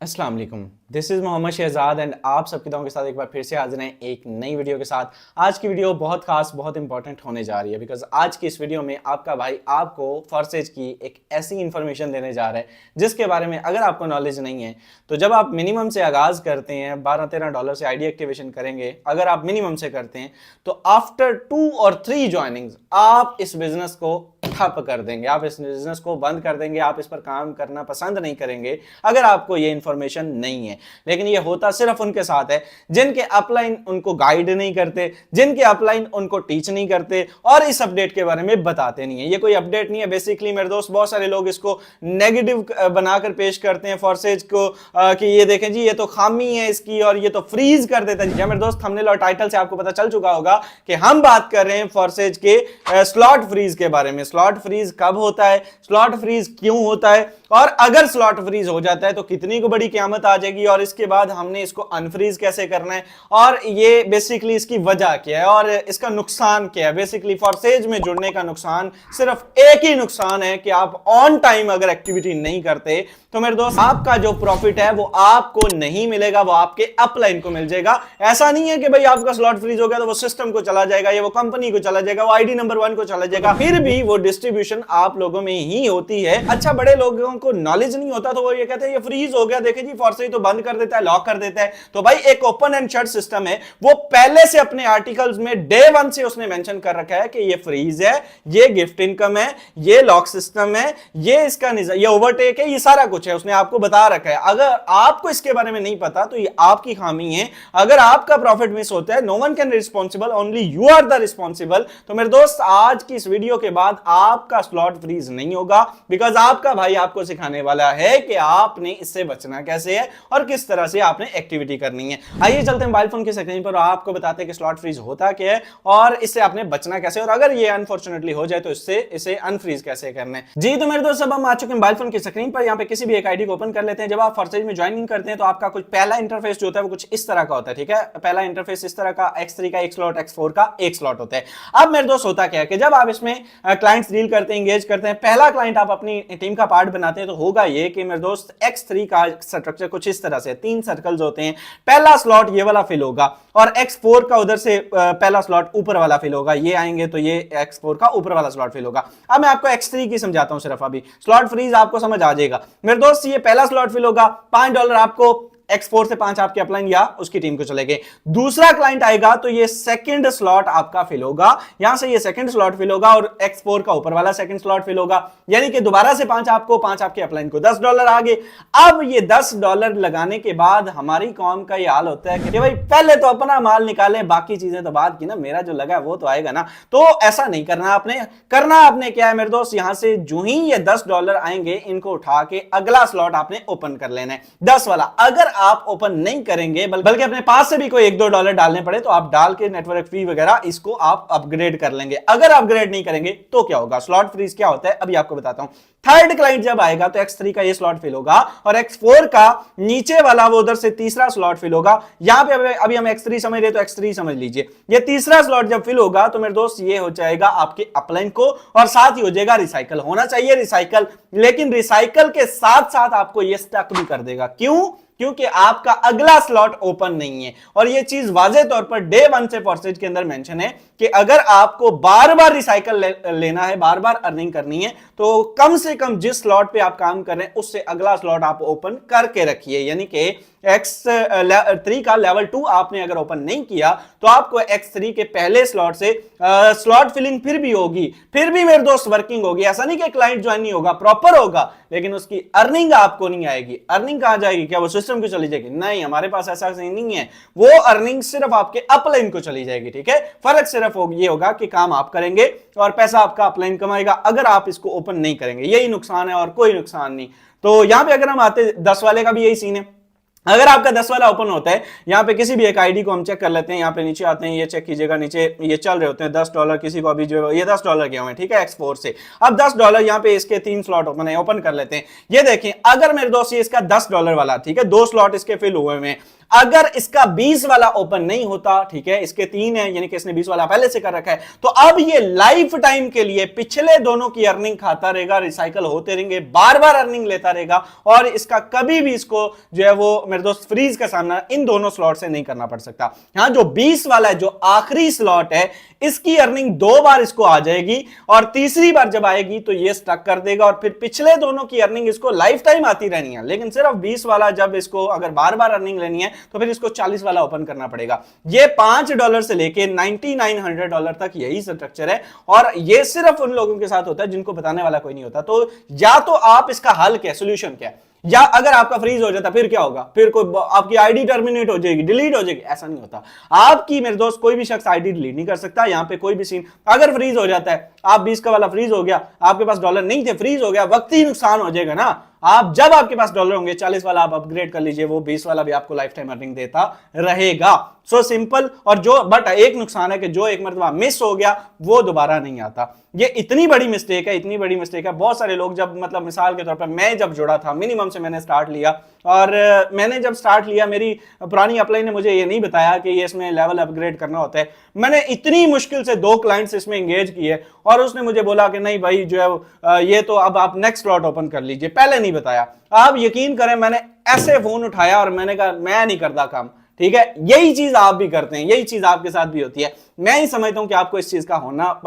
अस्सलाम वालेकुम, this is Mohammad Shahzad and आप सबकी दुआओं के साथ एक बार फिर से हाजिर हैं एक नई वीडियो के साथ। आज की वीडियो बहुत खास, बहुत इंपॉर्टेंट होने जा रही है बिकॉज आज की इस वीडियो में आपका भाई आपको फॉरेक्स की एक ऐसी इंफॉर्मेशन देने जा रहा है जिसके बारे में अगर आपको नॉलेज नहीं है तो जब आप मिनिमम से आगाज़ करते हैं $12-13 से आईडी एक्टिवेशन करेंगे, अगर आप मिनिमम से करते हैं तो आफ्टर 2 और 3 ज्वाइनिंग्स आप इस बिजनेस को ठप कर देंगे, आप इस बिजनेस को बंद कर देंगे, आप इस पर काम करना पसंद नहीं करेंगे अगर आपको ये इंफॉर्मेशन नहीं है। लेकिन ये होता सिर्फ उनके साथ है जिनके अपलाइन उनको गाइड नहीं करते, जिनके अपलाइन उनको टीच नहीं करते और इस अपडेट के बारे में बताते नहीं है। ये कोई अपडेट नहीं है बेसिकली मेरे दोस्त। बहुत सारे लोग इसको नेगेटिव बनाकर पेश करते हैं फॉरेक्स को कि ये देखें जी ये तो खामी है इसकी और ये तो फ्रीज कर देता है। मेरे दोस्त थंबनेल और टाइटल से आपको पता चल चुका होगा कि हम बात कर रहे हैं फॉरेक्स के स्लॉट फ्रीज के बारे में। स्लॉट फ्रीज कब होता है, स्लॉट फ्रीज क्यों होता है और अगर स्लॉट फ्रीज हो जाता है तो कितनी को बड़ी क़यामत आ जाएगी और इसके बाद हमने इसको अनफ्रीज कैसे करना है और ये बेसिकली इसकी वजह क्या है और इसका नुकसान क्या है। बेसिकली फॉरेक्स में जुड़ने का नुकसान सिर्फ एक ही नुकसान है कि आप ऑन टाइम अगर एक्टिविटी नहीं करते तो मेरे दोस्त आपका जो प्रॉफिट है वो आपको नहीं मिलेगा, वो आपके अपलाइन को मिल जाएगा। ऐसा नहीं है कि भाई आपका स्लॉट फ्रीज हो गया तो वो सिस्टम को चला जाएगा या वो कंपनी को चला जाएगा, वो आईडी नंबर 1 को चला जाएगा, फिर भी वो डिस्ट्रीब्यूशन आप लोगों में ही होती है। अच्छा, बड़े लोगों को नॉलेज नहीं होता तो वो ये कहते हैं ये फ्रीज हो गया, देखे जी फॉरेक्स तो बंद कर देता है, लॉक कर देता है। तो भाई एक ओपन एंड शट सिस्टम है, वो पहले से अपने आर्टिकल्स में डे 1 से उसने मेंशन कर रखा है कि ये फ्रीज है, ये गिफ्ट इनकम है, ये लॉक सिस्टम है, ये इसका ये ओवरटेक है, ये सारा कुछ है, उसने आपको बता रखा है। अगर आपको इसके बारे में नहीं पता तो ये आपकी खामी है। अगर आपका प्रॉफिट मिस होता है no one can responsible, only you are the responsible. तो मेरे दोस्त आज की इस वीडियो के बाद आपका स्लॉट फ्रीज नहीं होगा बिकॉज आपका भाई आपको सिखाने वाला है कि आपने इससे बचना कैसे है और किस तरह से आपने एक्टिविटी करनी है। आइए चलते हैं मोबाइल फोन की स्क्रीन पर और आपको बताते हैं कि स्लॉट फ्रीज होता क्या है और इससे आपने बचना कैसे और अगर ये अनफॉर्चुनेटली हो जाए तो इसे अनफ्रीज कैसे करना है। जी तो मेरे दोस्त अब हम आ चुके हैं मोबाइल फोन की स्क्रीन पर। यहाँ पे किसी भी एक आईडी को ओपन कर लेते हैं। जब आप फॉरेक्स में ज्वाइनिंग करते हैं तो आपका कुछ पहला इंटरफेस जो होता है वो कुछ इस तरह का होता है, ठीक है। पहला इंटरफेस इस तरह का, X3 का एक स्लॉट, X4 का एक स्लॉट होता है। अब मेरे दोस्त होता क्या है कि जब आप इसमें क्लाइंट्स डील करते हैं, एंगेज करते हैं, पहला क्लाइंट आप अपनी टीम का पार्ट बनाते हैं तो होगा ये कि मेरे दोस्त X3 का स्ट्रक्चर कुछ इस तरह से 3 सर्कल्स होते हैं। पहला स्लॉट ये वाला फिल होगा और X4 का उधर से पहला स्लॉट ऊपर वाला फिल होगा। ये आएंगे तो ये X4 का ऊपर वाला स्लॉट फिल होगा। अब मैं आपको X3 की समझाता हूं सिर्फ, अभी स्लॉट फ्रीज आपको समझ आ जाएगा। मेरे दोस्त ये पहला स्लॉट फिल होगा, $5 आपको X4 से 5 आपके अपलाइन या उसकी टीम को चलेंगे। दूसरा क्लाइंट आएगा तो ये सेकंड स्लॉट आपका फिल होगा, यहां से ये सेकंड स्लॉट फिल होगा और X4 का ऊपर वाला सेकंड स्लॉट फिल होगा, यानी कि दोबारा से 5 आपको, 5 आपके अपलाइन को, $10 आ गए। अब ये $10 लगाने के बाद हमारी कौम का ये हाल होता है कि भाई पहले तो अपना माल निकाले, बाकी चीजें तो बाद की ना, मेरा जो लगा वो तो आएगा ना। तो ऐसा नहीं करना आपने। करना आपने क्या है मेरे दोस्त, यहां से जो ही ये $10 आएंगे इनको उठा के अगला स्लॉट आपने ओपन कर लेना है 10 वाला। अगर आप ओपन नहीं करेंगे बल्कि अपने पास से भी कोई $1-2 डालने पड़े तो आप डाल के नेटवर्क फी वगैरह इसको आप अपग्रेड कर लेंगे। अगर अपग्रेड नहीं करेंगे तो क्या होगा, स्लॉट फ्रीज क्या होता है अभी आपको बताता हूं। थर्ड क्लाइंट जब आएगा तो X3 का ये स्लॉट फिल होगा और X4 का नीचे वाला वो उधर से तीसरा स्लॉट फिल होगा। यहां पे अभी हम X3 समझ रहे तो X3 समझ लीजिए। ये तीसरा स्लॉट जब फिल होगा तो मेरे दोस्त ये हो जाएगा आपके अपलाइन को और साथ ही हो जाएगा रिसाइकल। होना चाहिए रिसाइकल, लेकिन रिसाइकल के साथ साथ आपको ये स्टक भी कर देगा। क्यों? क्योंकि आपका अगला स्लॉट ओपन नहीं है और यह चीज वाज़े तौर पर डे 1 से फॉरेक्स के अंदर मेंशन है कि अगर आपको बार बार रिसाइकल लेना है, बार बार अर्निंग करनी है तो कम से कम जिस स्लॉट पे आप काम कर रहे हैं उससे अगला स्लॉट आप ओपन करके रखिए। यानी कि X3 का लेवल 2 आपने अगर ओपन नहीं किया तो आपको X3 के पहले स्लॉट से स्लॉट फिलिंग फिर भी होगी, फिर भी मेरे दोस्त वर्किंग होगी। ऐसा नहीं कि क्लाइंट ज्वाइन नहीं होगा, प्रॉपर होगा, लेकिन उसकी अर्निंग आपको नहीं आएगी। अर्निंग कहां जाएगी, क्या वो सिस्टम को चली जाएगी? नहीं, हमारे पास ऐसा नहीं है। वो अर्निंग सिर्फ आपके अपलाइन को चली जाएगी, ठीक है। फर्क सिर्फ ये होगा कि काम आप करेंगे और पैसा आपका अपलाइन कमाएगा अगर आप इसको ओपन नहीं करेंगे। यही नुकसान है और कोई नुकसान नहीं। तो यहां पे अगर हम आते 10 वाले का भी यही सीन है। अगर आपका 10 वाला ओपन होता है, यहाँ पे किसी भी एक आईडी को हम चेक कर लेते हैं, यहाँ पे नीचे आते हैं, ये चेक कीजिएगा, नीचे ये चल रहे होते हैं $10, किसी को अभी जो ये $10 के हुए हैं, ठीक है, X4 से। अब $10 यहाँ पे इसके 3 स्लॉट ओपन है, ओपन कर लेते हैं। ये देखें, अगर मेरे दोस्त ये इसका $10 वाला, ठीक है, 2 स्लॉट इसके फिल हुए हैं, अगर इसका 20 वाला ओपन नहीं होता, ठीक है, इसके 3 है, यानी कि इसने 20 वाला पहले से कर रखा है, तो अब ये लाइफ टाइम के लिए पिछले दोनों की अर्निंग खाता रहेगा, रिसाइकल होते रहेंगे, बार बार अर्निंग लेता रहेगा, और इसका कभी भी इसको जो है वो मेरे दोस्त फ्रीज का सामना इन दोनों स्लॉट से नहीं करना पड़ सकता। यहां जो 20 वाला है, जो आखिरी स्लॉट है, इसकी अर्निंग 2 बार इसको आ जाएगी, और तीसरी बार जब आएगी तो ये स्टक कर देगा, और फिर पिछले दोनों की अर्निंग इसको लाइफ टाइम आती रहनी है। लेकिन सिर्फ 20 वाला जब इसको अगर बार बार अर्निंग लेनी है तो फिर इसको 40 वाला ओपन करना पड़ेगा। ये $5 से लेके $9900 तक यही स्ट्रक्चर है, और ये सिर्फ उन लोगों के साथ होता है जिनको बताने वाला कोई नहीं होता। तो या तो आप इसका हल क्या, सोल्यूशन क्या है, या अगर आपका फ्रीज हो जाता फिर क्या होगा, फिर कोई आपकी आईडी टर्मिनेट हो जाएगी, डिलीट हो जाएगी, ऐसा नहीं होता। आपकी मेरे दोस्त कोई भी शख्स आईडी डिलीट नहीं कर सकता। यहां पे कोई भी सीन अगर फ्रीज हो जाता है, आप 20 का वाला फ्रीज हो गया, आपके पास डॉलर नहीं थे, फ्रीज हो गया, वक्ती नुकसान हो जाएगा ना। आप जब आपके पास डॉलर होंगे, 40 वाला आप अपग्रेड कर लीजिए, वो 20 वाला भी आपको लाइफ टाइम अर्निंग देता रहेगा। So simple. और जो बट एक नुकसान है कि जो एक मरतबा मिस हो गया वो दोबारा नहीं आता। ये इतनी बड़ी मिस्टेक है, इतनी बड़ी मिस्टेक है। बहुत सारे लोग जब मतलब मिसाल के तौर पर मैं जब जुड़ा था, मिनिमम से मैंने स्टार्ट लिया, और मैंने जब स्टार्ट लिया, मेरी पुरानी अपलाइन ने मुझे ये नहीं बताया कि ये इसमें लेवल अपग्रेड करना होता है। मैंने इतनी मुश्किल से 2 क्लाइंट्स इसमें एंगेज किए, और उसने मुझे बोला कि नहीं भाई जो है ये तो अब आप नेक्स्ट स्लॉट ओपन कर लीजिए, पहले नहीं बताया। आप यकीन करें, मैंने ऐसे फोन उठाया और मैंने कहा मैं नहीं करता काम, ठीक है। यही चीज आप भी करते हैं, यही चीज आपके साथ भी होती है। मैं ही समझता हूं कि आपको इस चीज का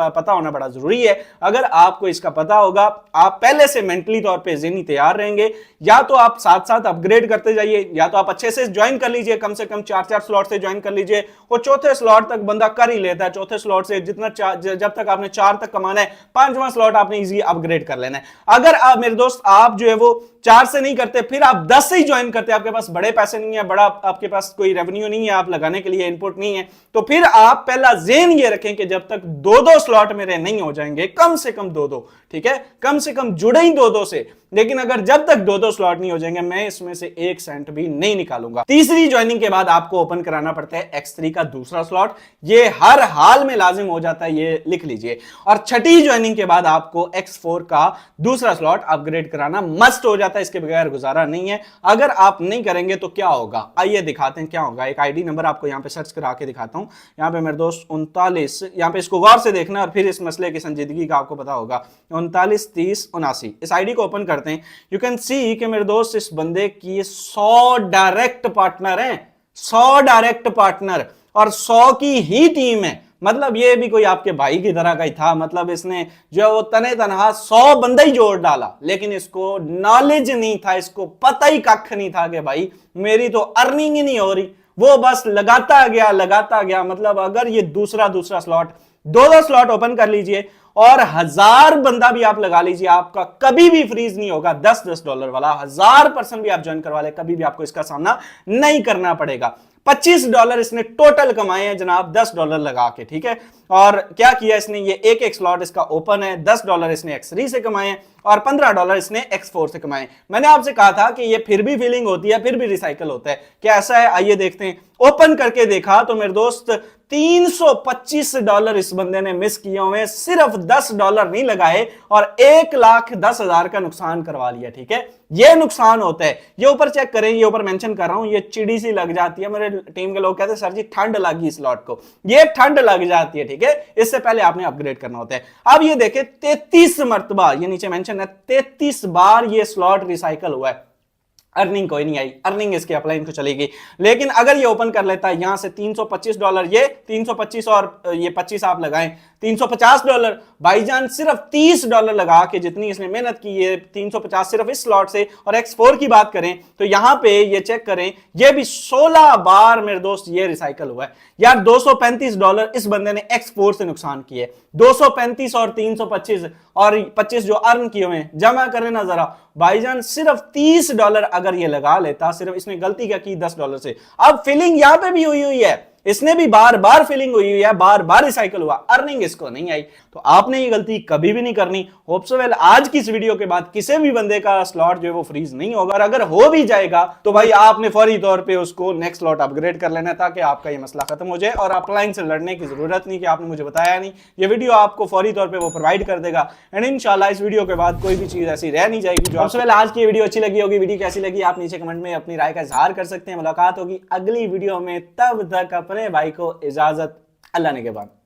पता होना बड़ा जरूरी है। अगर आपको इसका पता होगा, आप पहले से मेंटली तौर पे ज़हनी तैयार रहेंगे। या तो आप साथ साथ अपग्रेड करते जाइए, या तो आप अच्छे से ज्वाइन कर लीजिए, कम से कम 4-4 स्लॉट से ज्वाइन कर लीजिए। वो चौथे स्लॉट तक बंदा कर ही लेता है। चौथे स्लॉट से जितना जब तक आपने 4 तक कमाना है, 5वां स्लॉट आपने इजी अपग्रेड कर लेना है। अगर आप मेरे दोस्त आप जो है वो 4 से नहीं करते, फिर आप 10 से ही ज्वाइन करते, आपके पास बड़े पैसे नहीं है, बड़ा आपके पास कोई रेवेन्यू नहीं है, आप लगाने के लिए इनपुट नहीं है, तो फिर आप पहला ज़हन ये रखें कि जब तक 2-2 स्लॉट मेरे नहीं हो जाएंगे, कम से कम 2-2, ठीक है, कम से कम जुड़े ही 2-2 से। लेकिन अगर जब तक 2-2 स्लॉट नहीं हो जाएंगे, मैं इसमें से 1 सेंट भी नहीं निकालूंगा। तीसरी ज्वाइनिंग के बाद आपको ओपन कराना पड़ता है X3 का दूसरा स्लॉट। ये हर हाल में लाजिम हो जाता है, ये लिख लीजिए। और छठी ज्वाइनिंग के बाद आपको X4 का दूसरा स्लॉट अपग्रेड कराना मस्ट हो जाता है, इसके बगैर गुजारा नहीं है। अगर आप नहीं करेंगे तो क्या होगा, आइए दिखाते हैं क्या होगा। एक आईडी नंबर आपको यहाँ पे सर्च करा के दिखाता हूं। यहाँ पे मेरे दोस्त 39, यहाँ पे इसको गौर से देखना और फिर इस मसले की संजीदगी का आपको पता होगा। 39 30 79 इस आईडी को ओपन करते हैं। यू कैन सी कि मेरे दोस्त इस बंदे की 100 डायरेक्ट पार्टनर हैं, 100 डायरेक्ट पार्टनर, और 100 की ही टीम है। मतलब ये भी कोई आपके भाई की तरह का ही था। मतलब इसने जो है वो तने तनहा 100 बंदा ही जोड़ डाला, लेकिन इसको नॉलेज नहीं था, इसको पता ही कख नहीं था कि भाई मेरी तो अर्निंग ही नहीं हो रही। वो बस लगाता गया। मतलब अगर ये दूसरा स्लॉट, 2-2 स्लॉट ओपन कर लीजिए और 1000 बंदा भी आप लगा लीजिए, आपका कभी भी फ्रीज नहीं होगा। $10 वाला 1000% भी आप ज्वाइन करवा ले, कभी भी आपको इसका सामना नहीं करना पड़ेगा। $25 इसने टोटल कमाए हैं जनाब, $10 लगा के, ठीक है। और क्या किया इसने, ये एक स्लॉट इसका ओपन है, $10 इसने X3 से कमाए हैं और $15 इसने X4 से कमाए। मैंने आपसे कहा था कि ये फिर भी फिलिंग होती है, फिर भी रिसाइकल होता है। क्या ऐसा है, आइए देखते हैं। ओपन करके देखा तो मेरे दोस्त $325 इस बंदे ने मिस किए हुए, सिर्फ $10 नहीं लगाए और 1,10,000 का नुकसान करवा लिया, ठीक है। ये नुकसान होता है। ये ऊपर चेक करें, ये ऊपर मेंशन कर रहा हूं, ये चिड़ी सी लग जाती है। मेरे टीम के लोग कहते हैं सर जी ठंड लगी स्लॉट को, ये ठंड लग जाती है, ठीक है। इससे पहले आपने अपग्रेड करना होता है। अब ये देखें 33 मरतबा, ये नीचे मेंशन है, 33 बार ये स्लॉट रिसाइकल हुआ है। अर्निंग कोई नहीं आई, अर्निंग इसके अपलाइन को चलेगी। लेकिन अगर ये ओपन कर लेता है यहां से $325, ये 325 और ये 25 आप लगाएं, $350। भाईजान सिर्फ $30 लगा के जितनी इसने मेहनत की, ये 350 सिर्फ इस स्लॉट से। और X4 की बात करें तो यहां पे ये चेक करें, ये भी 16 बार मेरे दोस्त ये रिसाइकल हुआ है यार। $235 इस बंदे ने X4 से नुकसान किए। 235 और 325 और 25 जो अर्न किए हुए हैं, जमा करें ना जरा भाईजान, सिर्फ $30 अगर ये लगा लेता। सिर्फ इसने गलती क्या की, $10 से। अब फिलिंग यहां पे भी हुई है, इसने भी बार बार फिलिंग हुई है, बार बार रिसाइकल हुआ, अर्निंग इसको नहीं आई। तो आपने ये गलती कभी भी नहीं करनी। होप सो वेल आज की इस वीडियो के बाद किसी भी बंदे का स्लॉट जो है वो फ्रीज नहीं होगा, और अगर हो भी जाएगा तो भाई आपने फौरी तौर पे उसको नेक्स्ट स्लॉट अपग्रेड कर लेना है, ताकि आपका ये मसला खत्म हो जाए और अपलाइन से लड़ने की जरूरत नहीं कि आपने मुझे बताया नहीं। ये वीडियो आपको फौरी तौर पे वो प्रोवाइड कर देगा, एंड इंशाल्लाह इस वीडियो के बाद कोई भी चीज ऐसी रह नहीं जाएगी। जो सबसे पहले आज की वीडियो अच्छी लगी होगी, वीडियो कैसी लगी आप नीचे कमेंट में अपनी राय का इजहार कर सकते हैं। मुलाकात होगी अगली वीडियो में, तब तक अपने भाई को इजाजत, अल्लाह ने के बाद।